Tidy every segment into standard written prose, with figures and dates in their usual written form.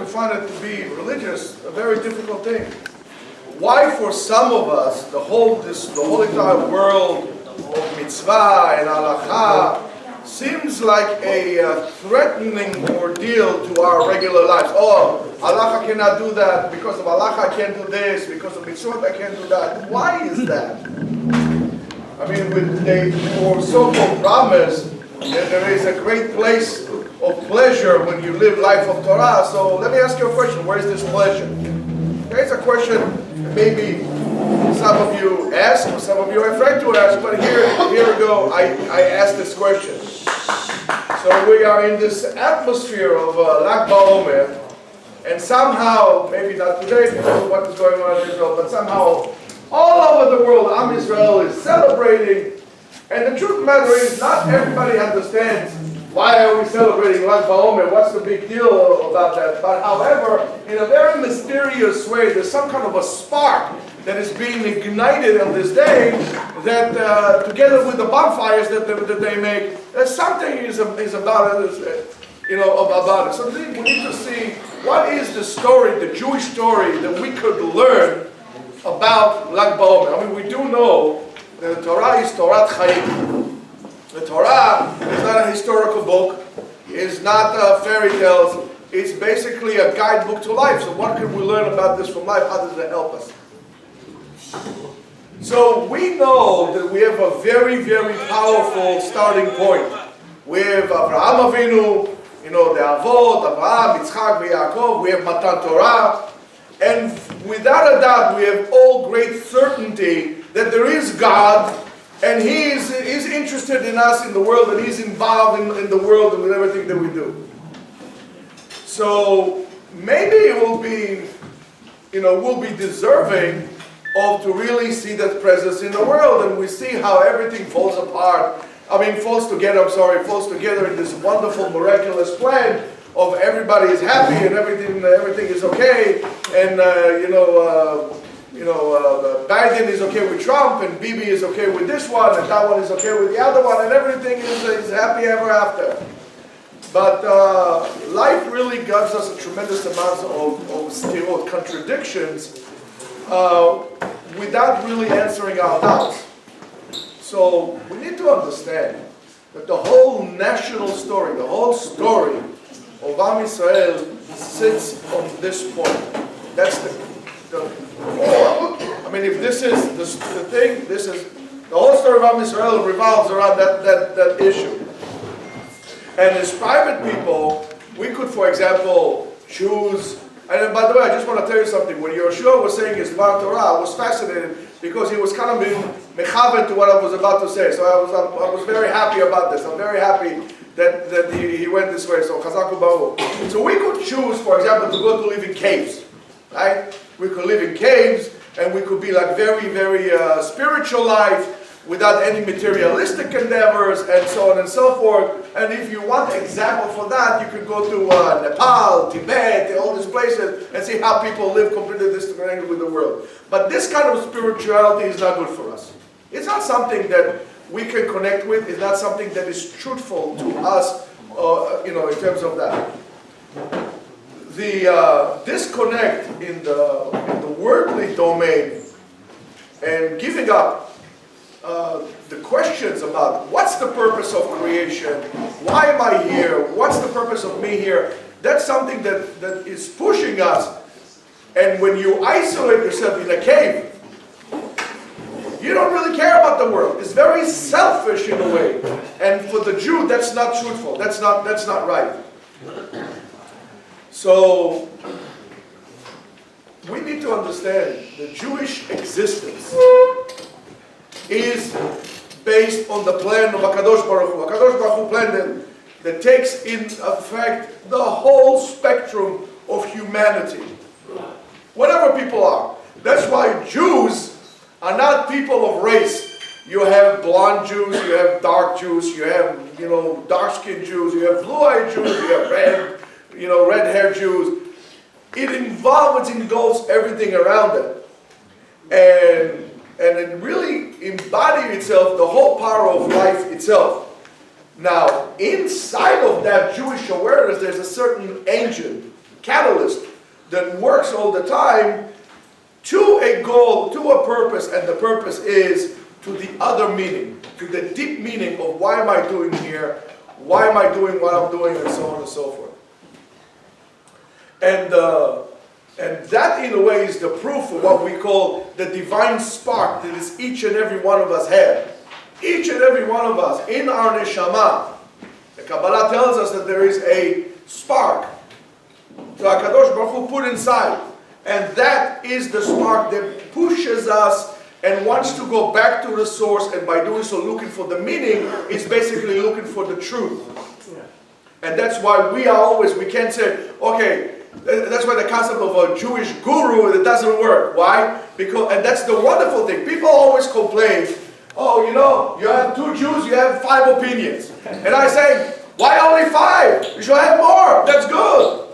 find it to be religious a very difficult thing. Why for some of us, the whole entire world of mitzvah and halacha seems like a threatening ordeal to our regular lives. Oh, halacha cannot do that, because of halacha I can't do this, because of mitzvot I can't do that. Why is that? I mean, they were so-called promised that there is a great place of pleasure when you live life of Torah. So let me ask you a question. Where is this pleasure? There's a question maybe some of you ask, or some of you are afraid to ask, but here we go. I asked this question. So we are in this atmosphere of Lag BaOmer, and somehow, maybe not today because of what is going on in Israel, but somehow all over the world, Am Israel is celebrating. And the truth of the matter is, not everybody understands why are we celebrating Lag BaOmer, what's the big deal about that. But however, in a very mysterious way, there's some kind of a spark that is being ignited on this day, that together with the bonfires that they make, something is about it, about it. So we need to see what is the story, the Jewish story, that we could learn about Lag BaOmer. I mean, we do know that the Torah is Torat Chaim. The Torah is not a historical book, it's not fairy tales, it's basically a guidebook to life. So what can we learn about this from life? How does it help us? So we know that we have a very, very powerful starting point. We have Avraham Avinu, the Avot, Avraham, Yitzchak, and Yaakov. We have Matan Torah. And without a doubt, we have all great certainty that there is God, and He is interested in us, in the world, and He's involved in the world and with everything that we do. So maybe it will be, we'll be deserving of to really see that presence in the world, and we see how everything falls together in this wonderful, miraculous plan of everybody is happy and everything is okay, and Biden is okay with Trump, and Bibi is okay with this one, and that one is okay with the other one, and everything is happy ever after. But life really gives us a tremendous amount of contradictions without really answering our doubts. So we need to understand that the whole national story, the whole story of Am Yisrael sits on this point. That's the I mean, if this is the thing, this is the whole story of Am Yisrael revolves around that issue. And as private people, we could, for example, choose. And by the way, I just want to tell you something. When Yeshua was saying his Dvar Torah, I was fascinated because he was kind of being mechaven to what I was about to say. So I was very happy about this. I'm very happy that he went this way. So Chazaku Baruch. So we could choose, for example, to go to live in caves, right? We could live in caves, and we could be like very, very spiritual life without any materialistic endeavors, and so on and so forth. And if you want an example for that, you could go to Nepal, Tibet, all these places, and see how people live completely disconnected with the world. But this kind of spirituality is not good for us. It's not something that we can connect with. It's not something that is truthful to us, in terms of that. The disconnect in the worldly domain and giving up the questions about what's the purpose of creation, why am I here, what's the purpose of me here, that's something that is pushing us. And when you isolate yourself in a cave, you don't really care about the world. It's very selfish in a way. And for the Jew, that's not truthful. That's not right. So we need to understand the Jewish existence is based on the plan of HaKadosh Baruch Hu. HaKadosh Baruch Hu plan that takes in effect the whole spectrum of humanity. Whatever people are. That's why Jews are not people of race. You have blonde Jews, you have dark Jews, you have, dark-skinned Jews, you have blue-eyed Jews, you have red-haired Jews. It engulfs everything around it. And it really embodies itself, the whole power of life itself. Now, inside of that Jewish awareness, there's a certain engine catalyst that works all the time to a goal, to a purpose, and the purpose is to the other meaning, to the deep meaning of why am I doing here, why am I doing what I'm doing, and so on and so forth. And that, in a way, is the proof of what we call the divine spark that is each and every one of us have. Each and every one of us, in our neshama, the Kabbalah tells us that there is a spark that HaKadosh Baruch Hu put inside. And that is the spark that pushes us and wants to go back to the source, and by doing so, looking for the meaning, is basically looking for the truth. And that's why we can't say, okay, that's why the concept of a Jewish guru, it doesn't work. Why? Because, and that's the wonderful thing. People always complain, oh, you know, you have 2 Jews, you have 5 opinions. And I say, why only 5? You should have more. That's good.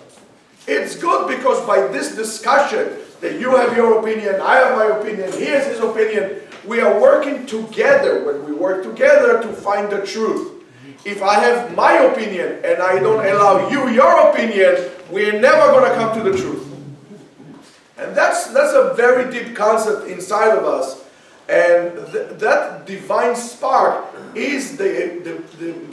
It's good because by this discussion, that you have your opinion, I have my opinion, he has his opinion, we are working together. When we work together to find the truth. If I have my opinion and I don't allow you your opinion, we're never going to come to the truth. And that's a very deep concept inside of us. And that divine spark is the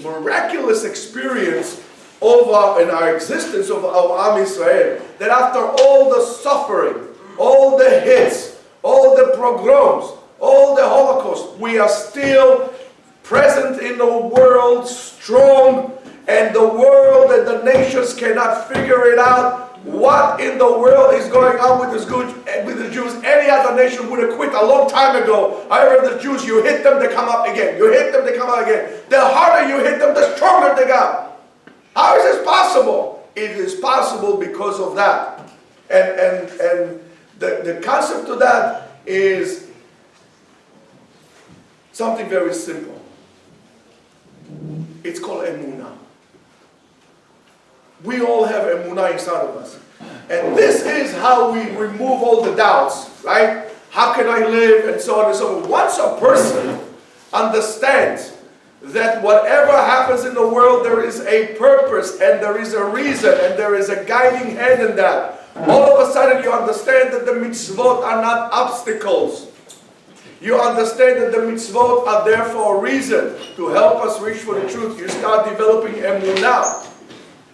miraculous experience of in our existence of Am Yisrael. That after all the suffering, all the hits, all the pogroms, all the Holocaust, we are still present in the world, strong, and the world and the nations cannot figure it out. What in the world is going on with the Jews? Any other nation would have quit a long time ago. However, the Jews, you hit them, they come up again. You hit them, they come up again. The harder you hit them, the stronger they got. How is this possible? It is possible because of that. And the concept of that is something very simple. It's called emunah. We all have emunah inside of us. And this is how we remove all the doubts, right? How can I live, and so on and so forth. Once a person understands that whatever happens in the world, there is a purpose, and there is a reason, and there is a guiding hand in that, all of a sudden you understand that the mitzvot are not obstacles. You understand that the mitzvot are there for a reason, to help us reach for the truth. You start developing emunah.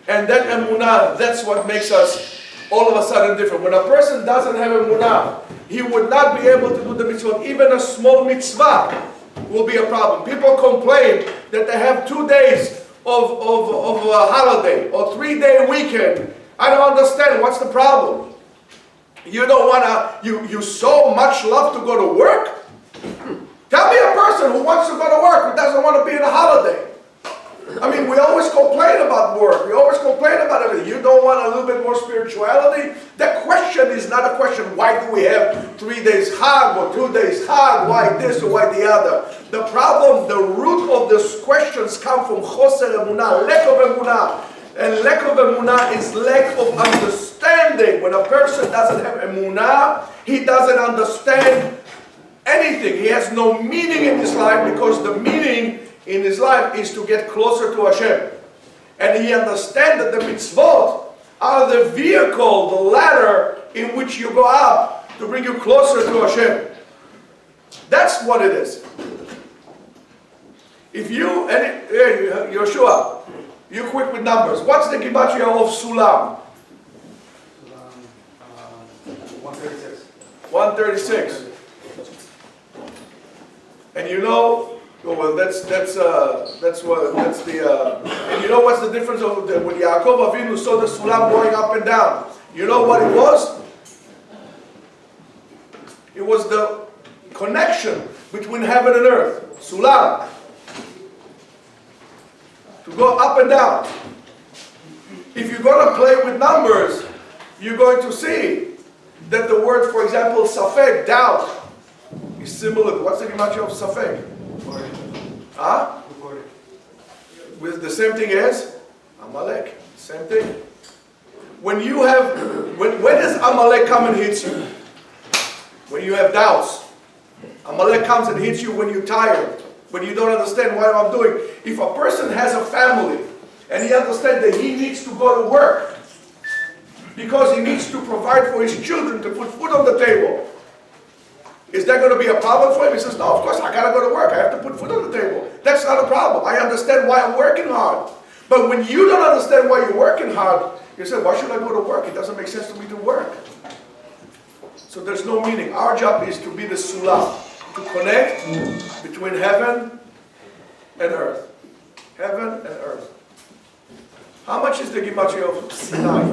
And that emunah, that's what makes us all of a sudden different. When a person doesn't have emunah, he would not be able to do the mitzvot. Even a small mitzvah will be a problem. People complain that they have 2 days of a holiday or 3-day weekend. I don't understand. What's the problem? You don't want to, you so much love to go to work? Tell me a person who wants to go to work, who doesn't want to be in a holiday. I mean, we always complain about work. We always complain about everything. You don't want a little bit more spirituality? The question is not a question, why do we have 3 days Chag or 2 days Chag? Why this or why the other? The problem, the root of these questions come from choser emunah, lack of emunah. And lack of emunah is lack of understanding. When a person doesn't have emunah, he doesn't understand anything. He has no meaning in his life, because the meaning in his life is to get closer to Hashem. And he understands that the mitzvot are the vehicle, the ladder in which you go up to bring you closer to Hashem. That's what it is. If you, and Yoshua, you're quick with numbers. What's the gematria of Sulam? 136. 136. And you know, well, that's the, and you know what's the difference of when Yaakov Avinu saw the Sulam going up and down? You know what it was? It was the connection between heaven and earth. Sulam. To go up and down. If you're going to play with numbers, you're going to see that the word, for example, safek, doubt, is similar. What's the gematria of safek? Huh? With the same thing as Amalek. Same thing. When you have, when does Amalek come and hits you? When you have doubts. Amalek comes and hits you when you're tired, when you don't understand what I'm doing. If a person has a family and he understands that he needs to go to work, because he needs to provide for his children to put food on the table. Is that going to be a problem for him? He says, no, of course, I got to go to work. I have to put food on the table. That's not a problem. I understand why I'm working hard. But when you don't understand why you're working hard, you say, why should I go to work? It doesn't make sense to me to work. So there's no meaning. Our job is to be the sulam, to connect between heaven and earth. Heaven and earth. How much is the gematria of Sinai?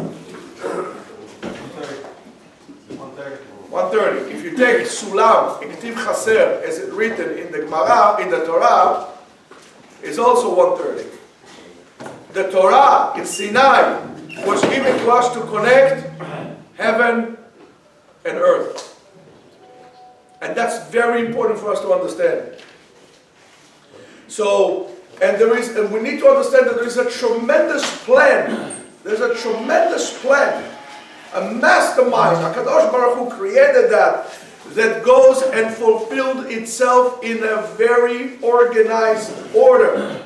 130. If you take sulam, iktiv chaser, as it's written in the Gemara, in the Torah, is also 130. The Torah in Sinai was given to us to connect heaven and earth. And that's very important for us to understand. So, and we need to understand that there is a tremendous plan. There's a tremendous plan. A mastermind, HaKadosh Baruch Hu created that goes and fulfilled itself in a very organized order.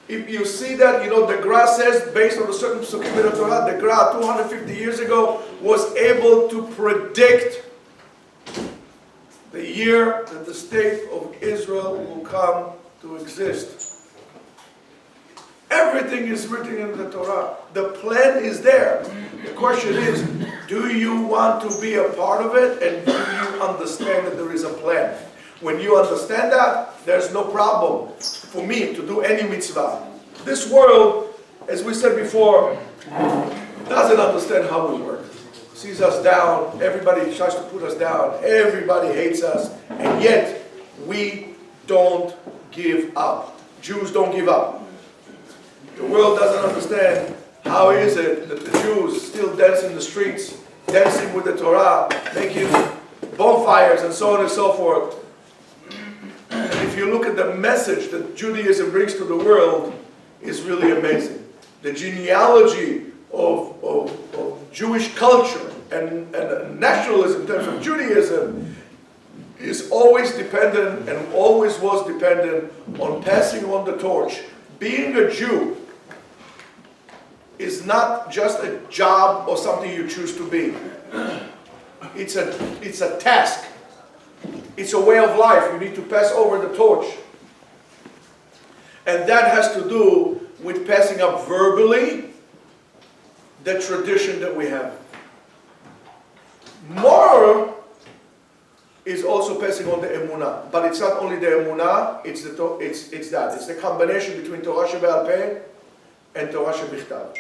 If you see that, the Gra says, based on a certain psukim in the Torah, the Gra 250 years ago was able to predict the year that the state of Israel will come to exist. Everything is written in the Torah. The plan is there. The question is, do you want to be a part of it, and do you understand that there is a plan? When you understand that, there's no problem for me to do any mitzvah. This world, as we said before, doesn't understand how we work. Sees us down, everybody tries to put us down, everybody hates us, and yet we don't give up. Jews don't give up. The world doesn't understand how is it that the Jews still dance in the streets, dancing with the Torah, making bonfires and so on and so forth. And if you look at the message that Judaism brings to the world, is really amazing. The genealogy of Jewish culture and nationalism in terms of Judaism is always dependent and always was dependent on passing on the torch. Being a Jew is not just a job or something you choose to be. It's a task. It's a way of life. You need to pass over the torch. And that has to do with passing up verbally the tradition that we have. Moral is also passing on the emunah. But it's not only the emunah, it's that. It's the combination between Torah shebe'al peh and Torah shebichtav.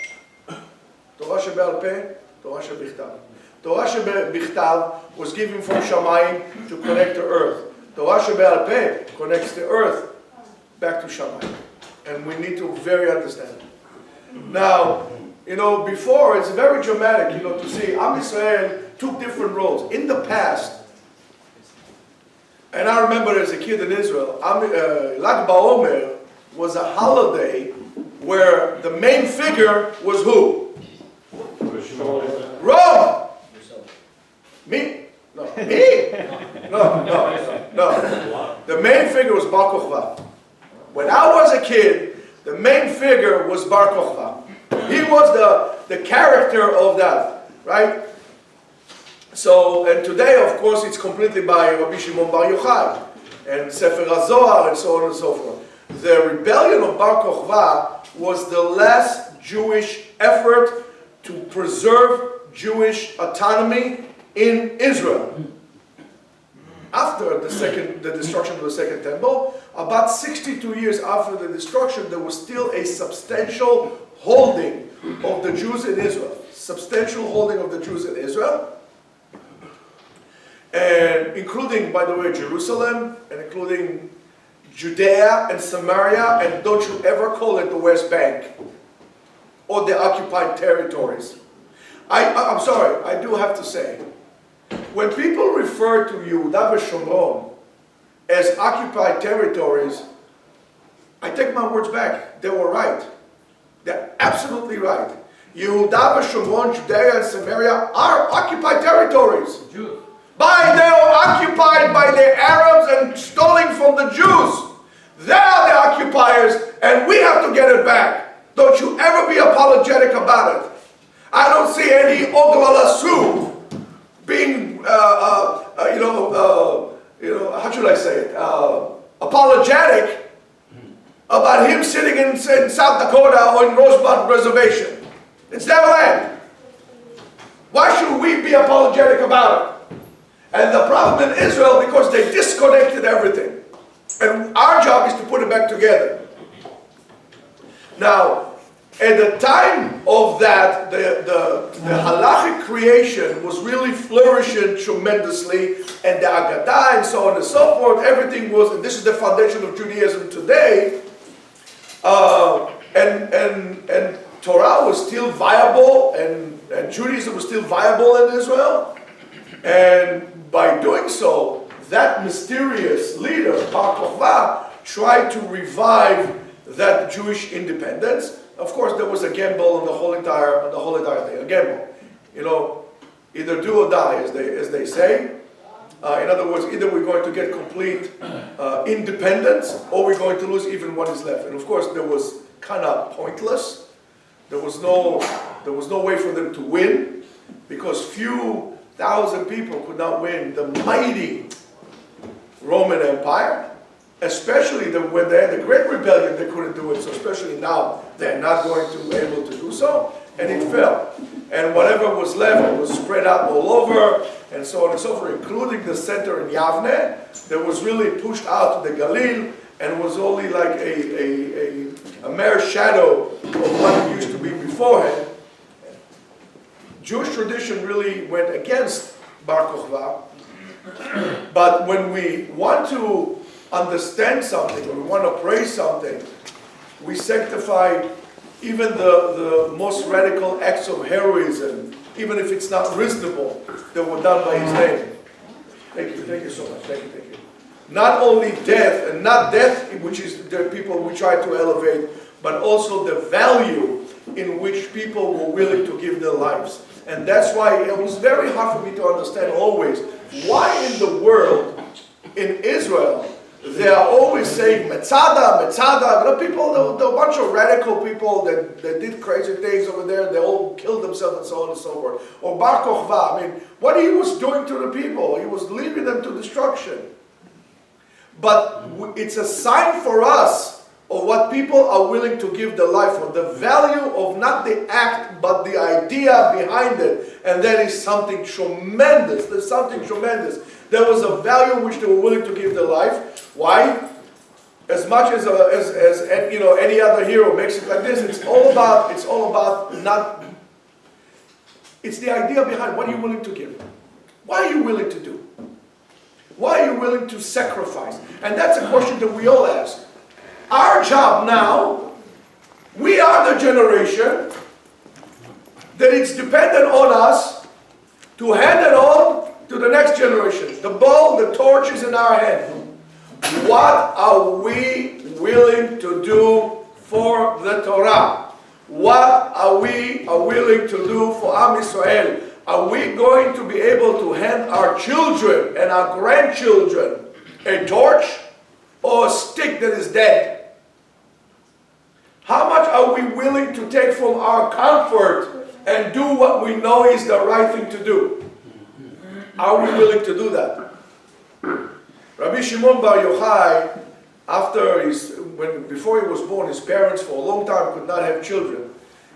Torah shebe'al peh, Torah shebichtav. Torah shebichtav was given from Shamayim to connect to earth. Torah shebe'al peh connects the earth back to Shamayim. And we need to very understand. Now, before it's very dramatic, to see Am Yisrael took different roles. In the past, and I remember as a kid in Israel, Lag BaOmer was a holiday where the main figure was who? Rome! Me? No. Me? No. The main figure was Bar Kochva. When I was a kid, the main figure was Bar Kochva. He was the character of that, right? So, and today, of course, it's completely by Rabbi Shimon Bar Yochai and Sefer HaZohar and so on and so forth. The rebellion of Bar Kochva was the last Jewish effort to preserve Jewish autonomy in Israel. After the destruction of the Second Temple, about 62 years after the destruction, there was still a substantial holding of the Jews in Israel. Substantial holding of the Jews in Israel. And including, by the way, Jerusalem, and including Judea and Samaria, and don't you ever call it the West Bank, or the occupied territories. I'm sorry, I do have to say, when people refer to Yehuda v'Shomron as occupied territories, I take my words back. They were right. They're absolutely right. Yehuda v'Shomron, Judea and Samaria are occupied territories. Jews. They were occupied by the Arabs and stolen from the Jews. They are the occupiers, and we have to get it back. Don't you ever be apologetic about it. I don't see any Oglalasu being, how should I say it, apologetic about him sitting in South Dakota or in Rosebud Reservation. It's their land. Why should we be apologetic about it? And the problem in Israel, because they disconnected everything. And our job is to put it back together. Now, at the time of that, the halachic creation was really flourishing tremendously, and the Agadah and so on and so forth, everything was, and this is the foundation of Judaism today, and Torah was still viable, and Judaism was still viable in Israel, and by doing so, that mysterious leader, Bar Kokhba, tried to revive that Jewish independence. Of course, there was a gamble on the whole entire thing. A gamble, either do or die, as they say. In other words, either we're going to get complete independence, or we're going to lose even what is left. And of course, there was kind of pointless. There was no way for them to win, because few thousand people could not win the mighty Roman Empire. Especially when they had the Great Rebellion, they couldn't do it. So especially now, they're not going to be able to do so. And it fell. And whatever was left was spread out all over, and so on and so forth, including the center in Yavne, that was really pushed out to the Galil, and was only like a mere shadow of what it used to be beforehand. Jewish tradition really went against Bar Kokhba. But when we want to understand something, or we want to praise something, we sanctify even the most radical acts of heroism, even if it's not reasonable, that were done by his name. Thank you so much. Thank you. Not only death, and not death, which is the people we try to elevate, but also the value in which people were willing to give their lives. And that's why it was very hard for me to understand always why in the world, in Israel, they are always saying Metzada. People, a bunch of radical people that did crazy things over there, they all killed themselves and so on and so forth. Or Bar Kokhba, what he was doing to the people, he was leading them to destruction. But it's a sign for us of what people are willing to give their life for. The value of not the act, but the idea behind it. And that is something tremendous. There's something tremendous. There was a value which they were willing to give their life. Why? As much as any other hero makes it like this, it's all about not. It's the idea behind what are you willing to give? What are you willing to do? Why are you willing to sacrifice? And that's a question that we all ask. Our job now, we are the generation that it's dependent on us to hand it on to the next generation. The ball, the torch is in our hand. What are we willing to do for the Torah? What are we willing to do for Am Yisrael? Are we going to be able to hand our children and our grandchildren a torch or a stick that is dead? How much are we willing to take from our comfort and do what we know is the right thing to do? Are we willing to do that? Rabbi Shimon Bar Yochai, before he was born, his parents for a long time could not have children.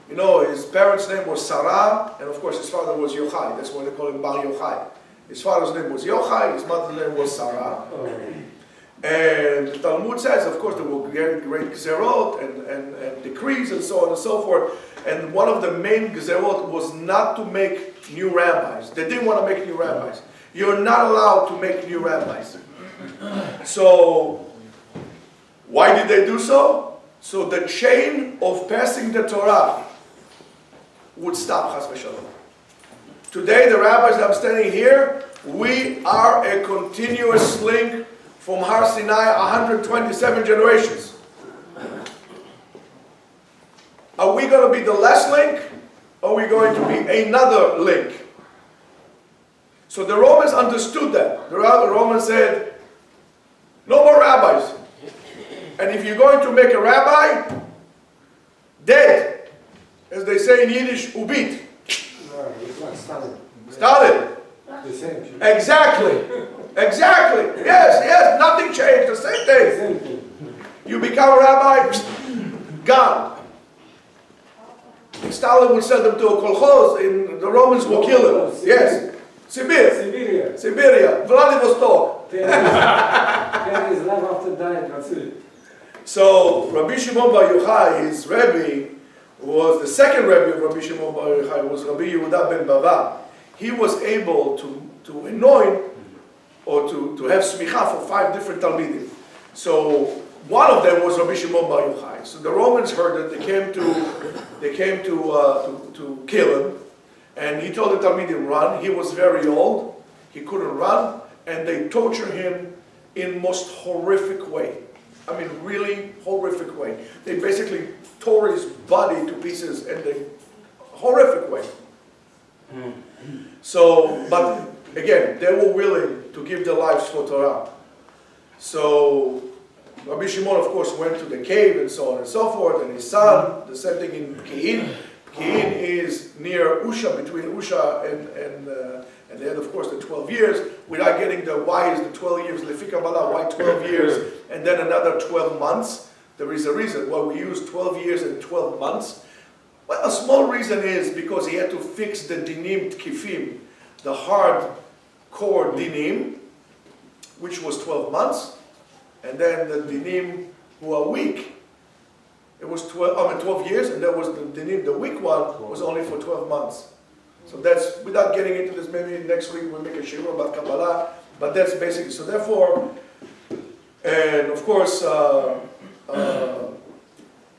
His parents' name was Sarah, and of course his father was Yochai. That's why they call him Bar Yochai. His father's name was Yochai, his mother's name was Sarah. And the Talmud says, of course, there were great gzerot and decrees and so on and so forth. And one of the main gzerot was not to make new rabbis. They didn't want to make new rabbis. You're not allowed to make new rabbis. So, why did they do so? So the chain of passing the Torah would stop, chas v'shalom. Today, the rabbis that I'm standing here, we are a continuous link from Har Sinai, 127 generations. Are we going to be the last link, or are we going to be another link? So the Romans understood that. The Romans said, no more rabbis. And if you're going to make a rabbi, dead. As they say in Yiddish, ubit, It's like Stalin. Stalin. The same. Exactly. Exactly. Yes. Nothing changed. The same thing. Same thing. You become a rabbi, gone. Stalin would send them to a kolkhoz, and the Romans will kill him. Yes. Siberia. Vladivostok. 10 years left after dying, that's it. So Rabbi Shimon Bar Yochai, his Rebbe, was the second Rebbe of Rabbi Shimon Bar Yochai, was Rabbi Yehuda ben Bava. He was able to anoint or to have smicha for 5 different talmidim. So one of them was Rabbi Shimon Bar Yochai. So the Romans heard that they came to kill him, and he told the talmidim run. He was very old, he couldn't run, and they tortured him in most horrific way. I mean, really horrific way. They basically tore his body to pieces in a horrific way. So, but again, they were willing to give their lives for Torah. So, Rabbi Shimon, of course, went to the cave and so on and so forth, and his son, the same thing in Ki'in. Ki'in is near Usha, between Usha and they had, of course, the 12 years, without getting the why is the 12 years, Lefi Kabbalah, why 12 years, and then another 12 months. There is a reason why we use 12 years and 12 months. Well, a small reason is because he had to fix the dinim tkifim, the hard core dinim, which was 12 months, and then the dinim who are weak, it was 12 years, and there was the dinim, the weak one, was only for 12 months. So that's, without getting into this, maybe next week we'll make a shiur about Kabbalah, but that's basically, so therefore, and of course,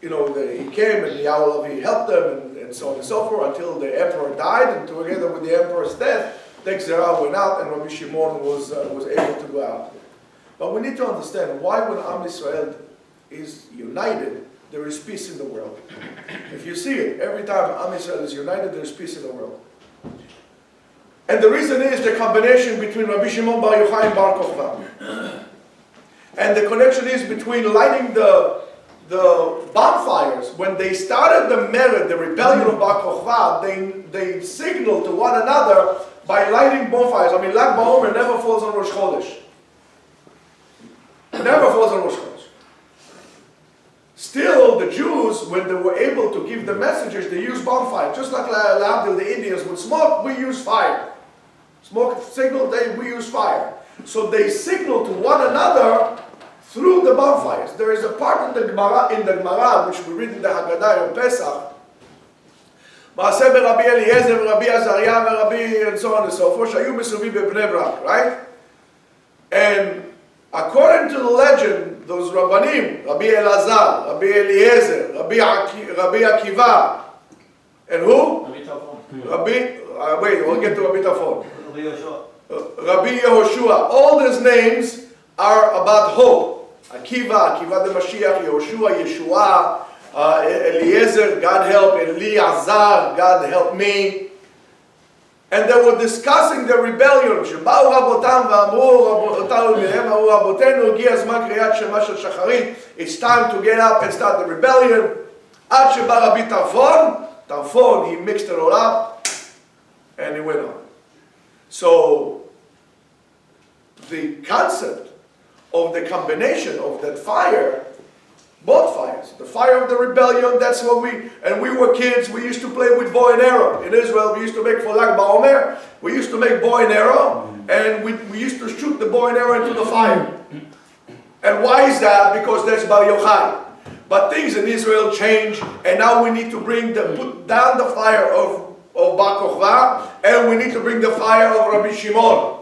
he came and Yahweh helped them and so on and so forth until the emperor died, and together with the emperor's death, the Xerah went out and Rabbi Shimon was able to go out. But we need to understand why when Am Yisrael is united, there is peace in the world. If you see it, every time Am Yisrael is united, there is peace in the world. And the reason is the combination between Rabbi Shimon Bar Yochai and Bar Kochva. And the connection is between lighting the bonfires. When they started the mered, the rebellion of Bar Kochva, they signaled to one another by lighting bonfires. I mean, Lag BaOmer never falls on Rosh Chodesh. Never falls on Rosh Chodesh. Still, the Jews, when they were able to give the messages, they used bonfire. Just like the Indians would smoke, we use fire. Smoke signal, we use fire. So they signal to one another through the bonfires. There is a part in the Gemara, which we read in the Haggadah of Pesach, Maaseh Rabbi Eliezer, Rabbi Azariah, Rabbi and so on and so forth, Shayu Mesuvim b'Bnei Brak, right? And according to the legend, those Rabbanim, Rabbi Elazar, Rabbi Eliezer, Rabbi Akiva, and who? We'll get to Rabbi Tafon. Rabbi Yehoshua. All these names are about hope. Akiva the Mashiach, Yehoshua, Yeshua, Eliezer, God help, Eleazar, God help me. And they were discussing the rebellion. שבאו רבותם ואמרו רבותינו מהם, אמרו רבותינו, הגיע הזמן קריאת שמע של שחרית. It's time to get up and start the rebellion. עד שבא רבי טרפון, he mixed it all up, and he went on. So, the concept of the combination of that fire, both fires, the fire of the rebellion, that's what we were kids, we used to play with bow and arrow. In Israel, we used to make for Lag BaOmer, we used to make bow and arrow, and we used to shoot the bow and arrow into the fire. And why is that? Because that's Bar Yochai. But things in Israel change, and now we need to put down the fire of Bar Kochva, and we need to bring the fire of Rabbi Shimon.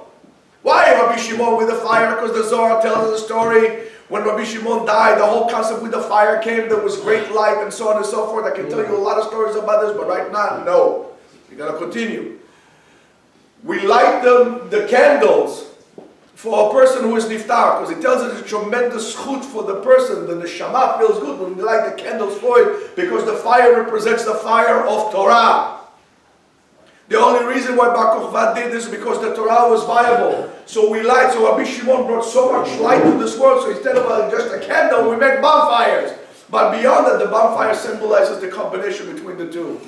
Why Rabbi Shimon with the fire? Because the Zohar tells us a story. When Rabbi Shimon died, the whole concept with the fire came, there was great light and so on and so forth. I can tell you a lot of stories about this, but right now, no. We're going to continue. We light the candles for a person who is niftar, because it tells us it's a tremendous chut for the person. The neshama feels good when we light the candles for it, because the fire represents the fire of Torah. The only reason why Bar Kochva did this is because the Torah was viable. So we light. So Rabbi Shimon brought so much light to this world. So instead of just a candle, we make bonfires. But beyond that, the bonfire symbolizes the combination between the two.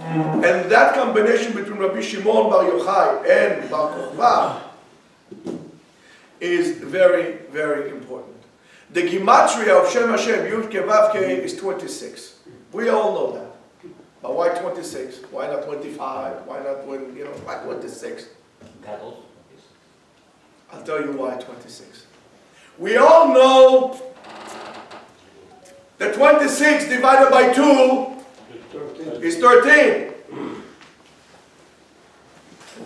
And that combination between Rabbi Shimon Bar Yochai and Bar Kochba is very, very important. The Gematria of Shem Hashem, Yud Ke Vav Ke, is 26. We all know that. But why 26? Why not 25? Why not, why 26? I'll tell you why 26. We all know that 26 divided by 2 is 13.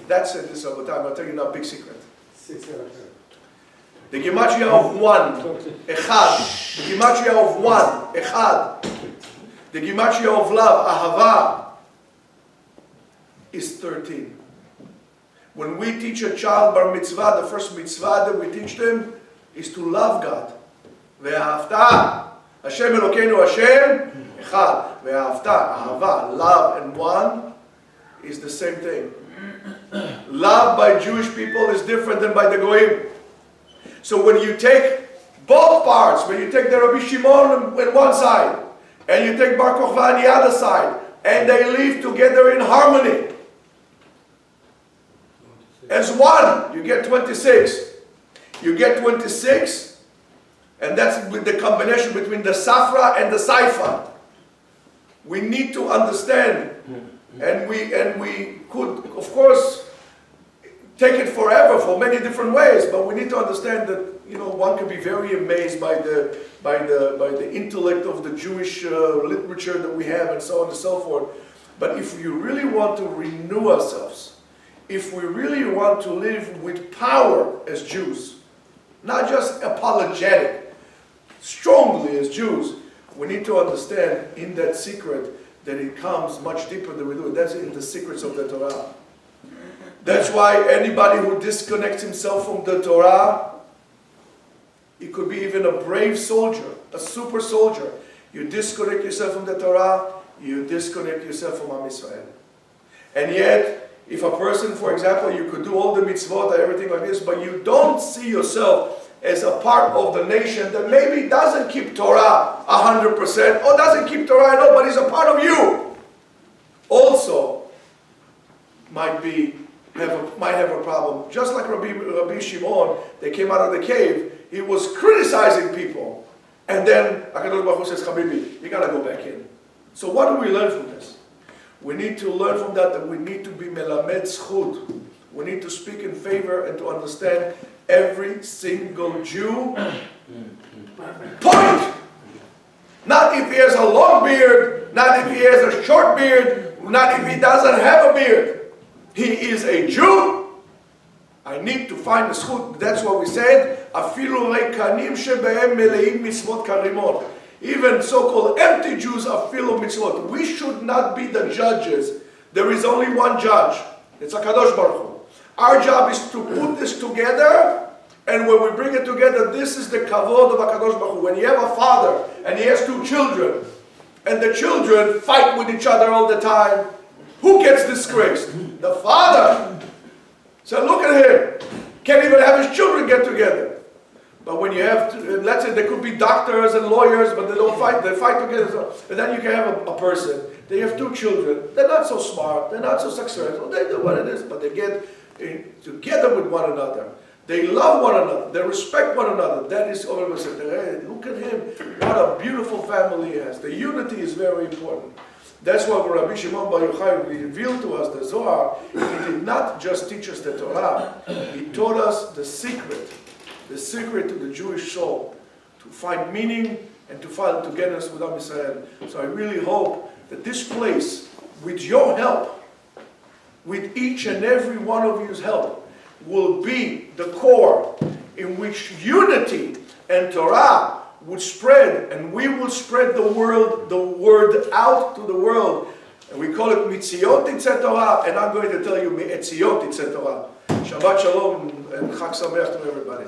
That's it this over time. I'll tell you now a big secret. The Gematria of 1, Echad. The Gematria of 1, Echad. The Gematria of love, Ahava, is 13. When we teach a child bar mitzvah, the first mitzvah that we teach them is to love God. Ve'ahavta. Hashem Elokeinu Hashem, Echad. Ve'ahavta, Ahava, love and one is the same thing. Love by Jewish people is different than by the Goyim. So when you take both parts, when you take the Rabbi Shimon on one side, and you take Bar Kochba on the other side, and they live together in harmony, as one, you get 26. You get 26, and that's with the combination between the Safra and the Saifa. We need to understand, and we could, of course, take it forever for many different ways, but we need to understand that one can be very amazed by the intellect of the Jewish literature that we have, and so on and so forth. But if you really want to renew ourselves, if we really want to live with power as Jews, not just apologetic, strongly as Jews, we need to understand in that secret that it comes much deeper than we do. That's in the secrets of the Torah. That's why anybody who disconnects himself from the Torah, it could be even a brave soldier, a super soldier. You disconnect yourself from the Torah, you disconnect yourself from Am Yisrael. And yet, if a person, for example, you could do all the mitzvot and everything like this, but you don't see yourself as a part of the nation that maybe doesn't keep Torah 100%, or doesn't keep Torah at all, but is a part of you, also might have a problem. Just like Rabbi Shimon, they came out of the cave, he was criticizing people. And then HaKadosh Baruch Hu says, Habibi, you got to go back in. So what do we learn from this? We need to learn from that we need to be melamed zchut. We need to speak in favor and to understand every single Jew. Point! Not if he has a long beard, not if he has a short beard, not if he doesn't have a beard. He is a Jew. I need to find the zchut. That's what we said. Afilu reikanim shebehem meleim mitzvot karimot. Even so-called empty Jews are full of mitzvot. We should not be the judges. There is only one judge. It's HaKadosh Baruch Hu. Our job is to put this together, and when we bring it together, this is the kavod of HaKadosh Baruch Hu. When you have a father, and he has 2 children, and the children fight with each other all the time, who gets disgraced? The father. So look at him. Can't even have his children get together. But when you have, let's say there could be doctors and lawyers, but they don't fight, they fight together. And then you can have a person, they have 2 children, they're not so smart, they're not so successful, they do what it is, but they get together with one another. They love one another, they respect one another. That is all of us. Hey, look at him, what a beautiful family he has. The unity is very important. That's why when Rabbi Shimon Bar Yochai revealed to us the Zohar, he did not just teach us the Torah, he taught us the secret to the Jewish soul, to find meaning and to find togetherness with Am Yisrael. So I really hope that this place, with your help, with each and every one of you's help, will be the core in which unity and Torah would spread, and we will spread the word out to the world. And we call it Mitziot Titzeh Torah, and I'm going to tell you Etzion Titzeh Torah. Shabbat Shalom and Chag Sameach to everybody.